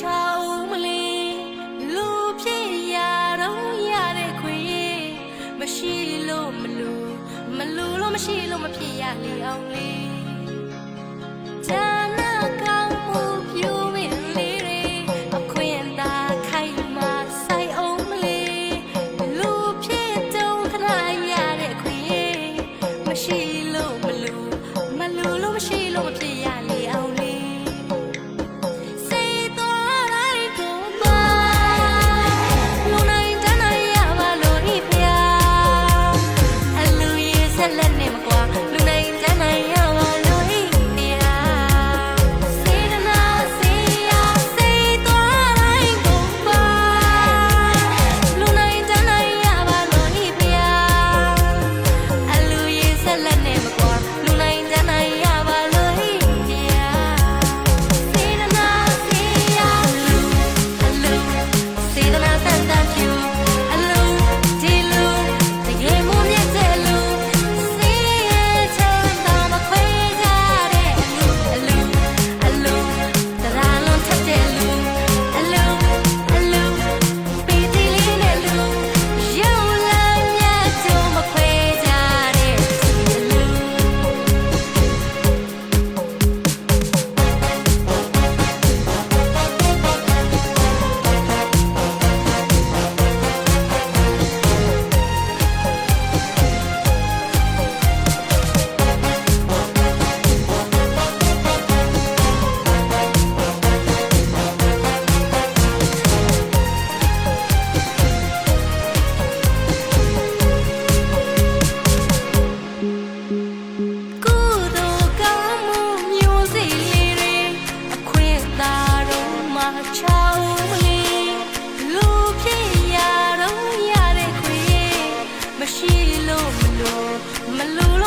အောင်မလေးလူဖြစ်ရတော့ရတဲ့ခွေမရှိလို့မလို့မရှိလို့မဖြစ်ရလေအောင်လေးဌာနကောင်းမှုပြိုးဝင်လေးတွေအခွင့်သာခိုင်မာဆိုင်အောင်မလေးလူဖြစ်တော့ခဏရတဲ့ခွေမရှိလို့မလို့မရှိလို့မဖြစ်ရလေအောင်လေး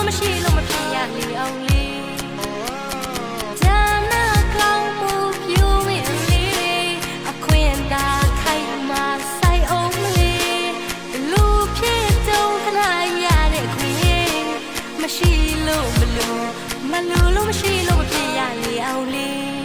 မရှိလို့မဖြစ်ရလေအောင်လေးဌာနကောင်းမှုပြိုးဝင်လေးအခွင့်သာခိုင်မာဆိုင်အောင်လေးလူဖြစ်တော့ခဏရတဲ့ခွင့်မရှိလို့မရှိလို့မဖြစ်ရလေအောင်လေး